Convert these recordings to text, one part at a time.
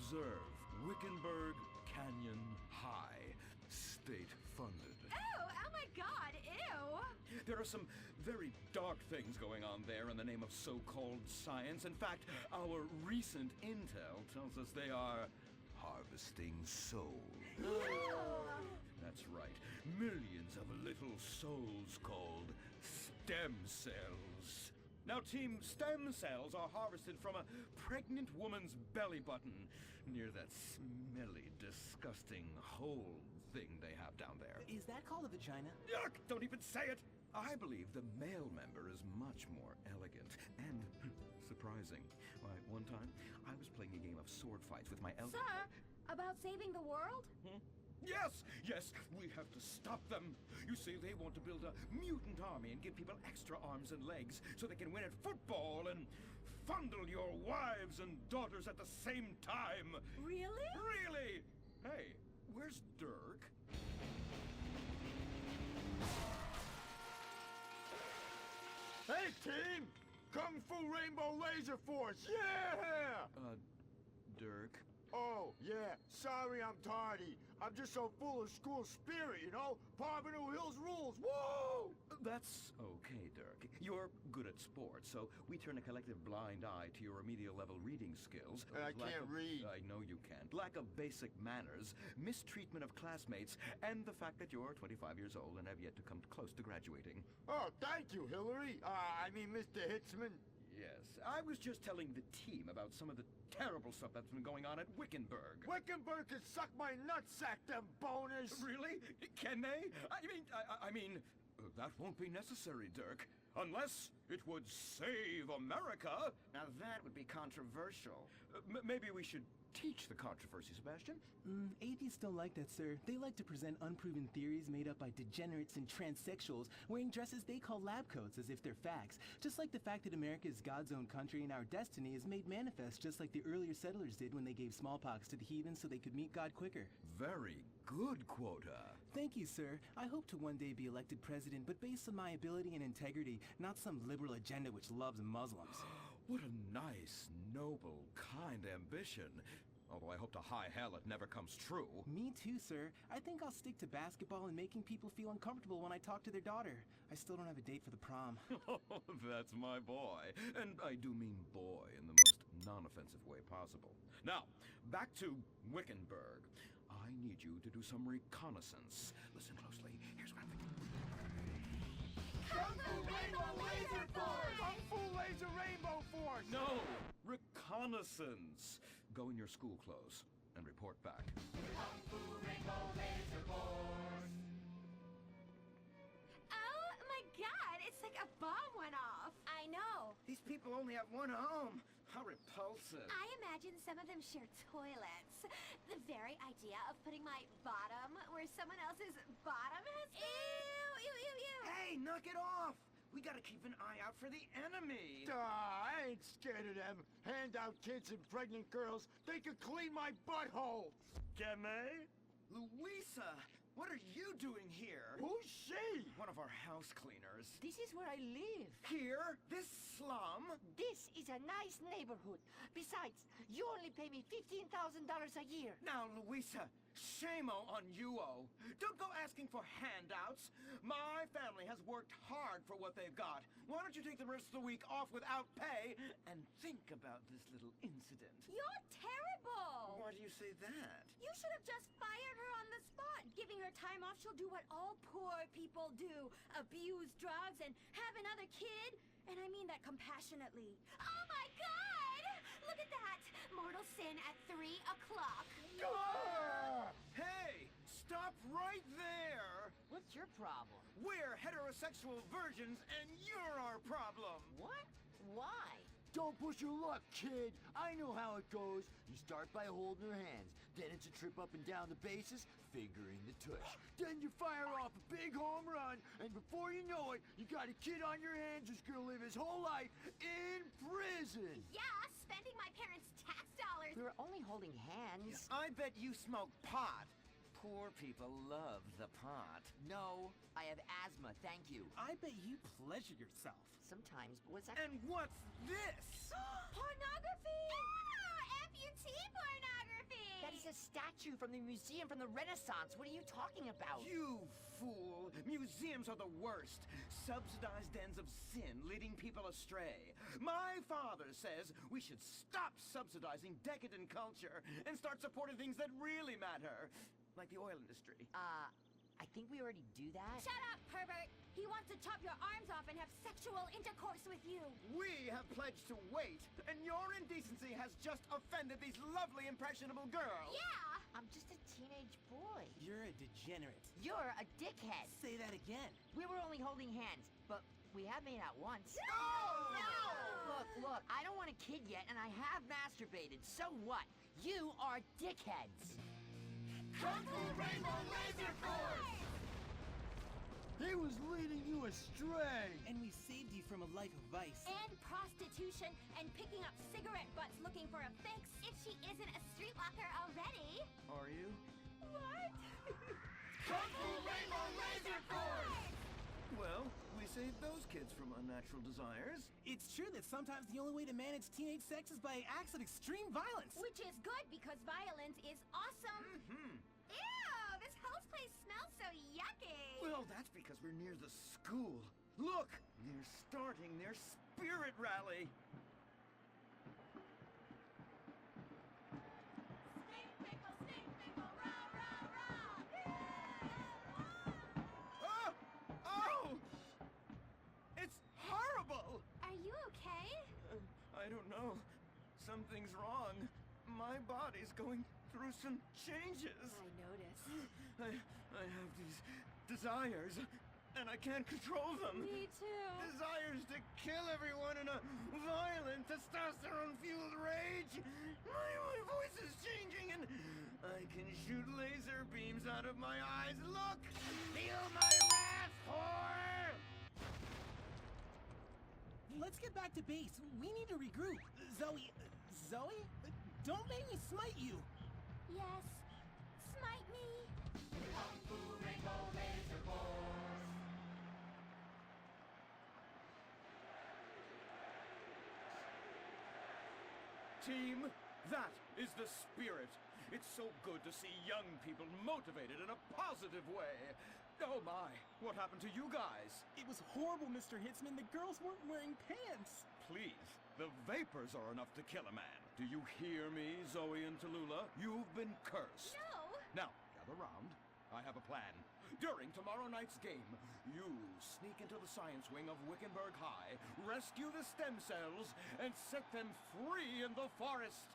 Observe Wickenburg Canyon High. State-funded. Oh my god, ew! There are some very dark things going on there in the name of so-called science. In fact, our recent intel tells us they are harvesting souls. That's right. Millions of little souls called stem cells. Now, Team, stem cells are harvested from a pregnant woman's belly button near that smelly, disgusting hole thing they have down there. Is that called a vagina? Yuck! Don't even say it! I believe the male member is much more elegant and surprising. Why, one time, I was playing a game of sword fights with my Sir, about saving the world? Yes, we have to stop them. You see, they want to build a mutant army and give people extra arms and legs so they can win at football and fondle your wives and daughters at the same time. Really? Really? Hey, where's Dirk? Hey, team! Kung Fu Rainbow Laser Force, yeah! Dirk? Oh, yeah, sorry I'm tardy. I'm just so full of school spirit, you know? Parvenu Hills rules, woo! That's okay, Dirk. You're good at sports, so we turn a collective blind eye to your remedial level reading skills. I can't read. I know you can't. Lack of basic manners, mistreatment of classmates, and the fact that you're 25 years old and have yet to come close to graduating. Oh, thank you, Hillary. Mr. Hitzman. Yes, I was just telling the team about some of the terrible stuff that's been going on at Wickenburg. Wickenburg can suck my nutsack, them boners! Really? Can they? I mean, that won't be necessary, Dirk. Unless it would save America. Now that would be controversial. Maybe we should teach the controversy, Sebastian. Atheists don't like that, sir. They like to present unproven theories made up by degenerates and transsexuals wearing dresses they call lab coats as if they're facts. Just like the fact that America is God's own country and our destiny is made manifest just like the earlier settlers did when they gave smallpox to the heathen so they could meet God quicker. Very good, Quota. Thank you, sir. I hope to one day be elected president, but based on my ability and integrity, not some liberal agenda which loves Muslims. What a nice, noble, kind ambition. Although I hope to high hell it never comes true. Me too, sir. I think I'll stick to basketball and making people feel uncomfortable when I talk to their daughter. I still don't have a date for the prom. That's my boy. And I do mean boy in the most non-offensive way possible. Now, back to Wickenburg. I need you to do some reconnaissance. Listen closely. Here's what I'm thinking. Kung Fu Rainbow Laser Force! Kung Fu Laser Rainbow Force! No! Reconnaissance! Go in your school clothes and report back. Kung Fu Rainbow Laser Force. Oh my god, it's like a bomb went off. I know. These people only have one home. How repulsive. I imagine some of them share toilets. The very idea of putting my bottom where someone else's bottom has been. Ew. Hey, knock it off! We gotta keep an eye out for the enemy. I ain't scared of them. Handout kids and pregnant girls, they could clean my butthole. Can they? Louisa, what are you doing here? Who's she? One of our house cleaners. This is where I live. Here? This slum? This is a nice neighborhood. Besides, you only pay me $15,000 a year. Now, Louisa, shame-o on you-o. Don't go asking for handouts. My family has worked hard for what they've got. Why don't you take the rest of the week off without pay and think about this little incident? You're terrible. Why do you say that? You should have just fired her on the spot. Giving her time off, she'll do what all poor people do. Abuse drugs and have another kid. And I mean that compassionately. Oh my god! Look at that! Mortal sin at 3 o'clock. Hey, stop right there! What's your problem? We're heterosexual virgins and you're our problem! What? Why? Don't push your luck, kid. I know how it goes. You start by holding her hands. Then it's a trip up and down the bases, fingering the tush. Then you fire off a big home run, and before you know it, you got a kid on your hands who's gonna live his whole life in prison. Yeah, spending my parents' tax dollars. We were only holding hands. I bet you smoke pot. Poor people love the pot. No, I have asthma, thank you. I bet you pleasure yourself. Sometimes, but what's that? And what's this? Pornography! Ah, amputee pornography! He's a statue from the museum from the Renaissance. What are you talking about? You fool! Museums are the worst. Subsidized dens of sin leading people astray. My father says we should stop subsidizing decadent culture and start supporting things that really matter. Like the oil industry. I think we already do that. Shut up, pervert! He wants to chop your arms off and have sexual intercourse with you. We have pledged to wait, and your indecency has just offended these lovely, impressionable girls. Yeah! I'm just a teenage boy. You're a degenerate. You're a dickhead. Say that again. We were only holding hands, but we have made out once. No! Look, I don't want a kid yet, and I have masturbated. So what? You are dickheads. Kung Fu Rainbow Laser Force! He was leading you astray. And we saved you from a life of vice. And prostitution and picking up cigarette butts looking for a fix. If she isn't a streetwalker already. Are you? What? Kung Fu Rainbow Laser Force! Well, we saved those kids from unnatural desires. It's true that sometimes the only way to manage teenage sex is by acts of extreme violence. Which is good because violence is awesome. Ew, this whole place smells so yucky. Well, that's because we're near the school. Look, they're starting their spirit rally. Stink pickle, rah, rah, rah. Oh! Oh! It's horrible! Are you okay? I don't know. Something's wrong. My body's going through some changes. I noticed. I have these desires, and I can't control them. Me too. Desires to kill everyone in a violent, testosterone-fueled rage. My voice is changing, and I can shoot laser beams out of my eyes. Look! Feel my wrath, whore! Let's get back to base. We need to regroup. Zoe? Don't make me smite you. Yes. Smite me. Kung Fu Rainbow Laser Force! Team, that is the spirit. It's so good to see young people motivated in a positive way. Oh my, what happened to you guys? It was horrible, Mr. Hitzman. The girls weren't wearing pants. Please, the vapors are enough to kill a man. Do you hear me, Zoe and Tallulah? You've been cursed. No. Now, gather round. I have a plan. During tomorrow night's game, you sneak into the science wing of Wickenburg High, rescue the stem cells, and set them free in the forest,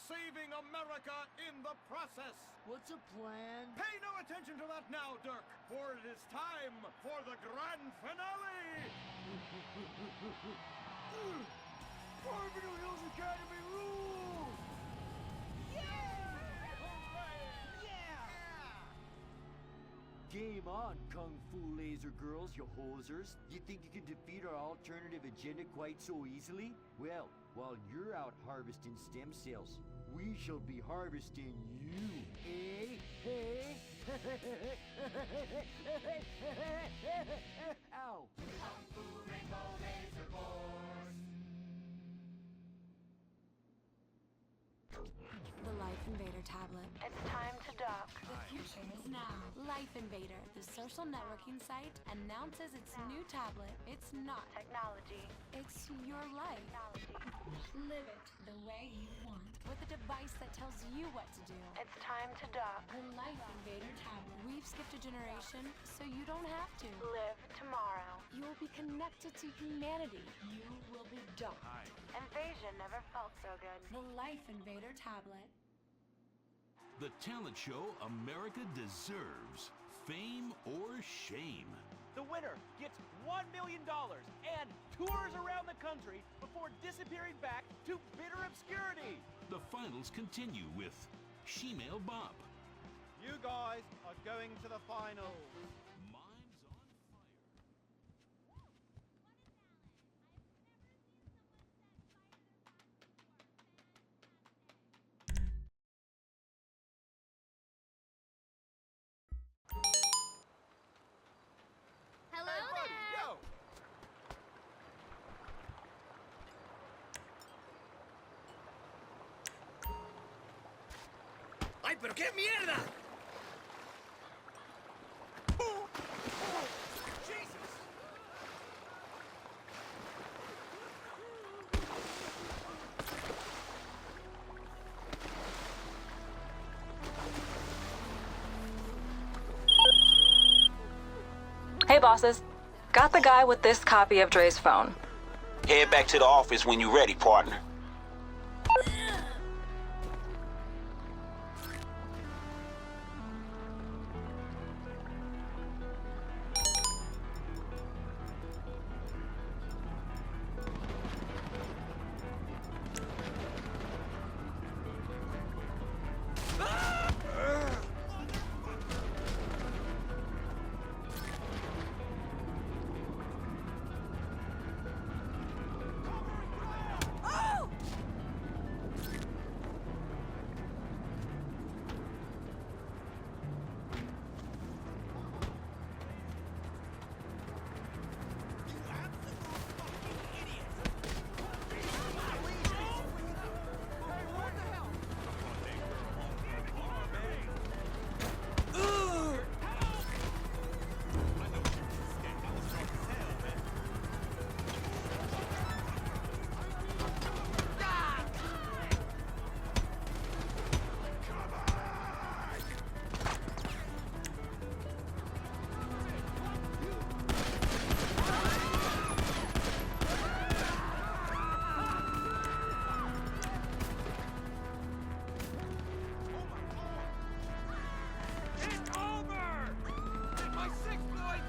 saving America in the process. What's a plan? Pay no attention to that now, Dirk, for it is time for the grand finale! Carbon Hills Academy rules! Game on, Kung Fu Laser Girls, you hosers. You think you can defeat our alternative agenda quite so easily? Well, while you're out harvesting stem cells, we shall be harvesting you, eh? Hey? Ow! Kung Fu Rainbow Laser Force! The Life Invader tablet. It's time to dock. The future is now. Life Invader, the social networking site, announces its new tablet. It's not Technology. It's your life. Live it the way you want. With a device that tells you what to do. It's time to dock. The Life Invader tablet. We've skipped a generation, so you don't have to. Live tomorrow. You will be connected to humanity. You will be docked. Invasion never felt so good. The Life Invader tablet. The talent show America deserves. Fame or shame. The winner gets $1 million and tours around the country before disappearing back to bitter obscurity. The finals continue with Shemale Bop. You guys are going to the finals. Mimes on Fire. Hello there. Yo! I pero qué mierda! Hey bosses, got the guy with this copy of Dre's phone. Head back to the office when you're ready, partner. It's over! My 6th boy!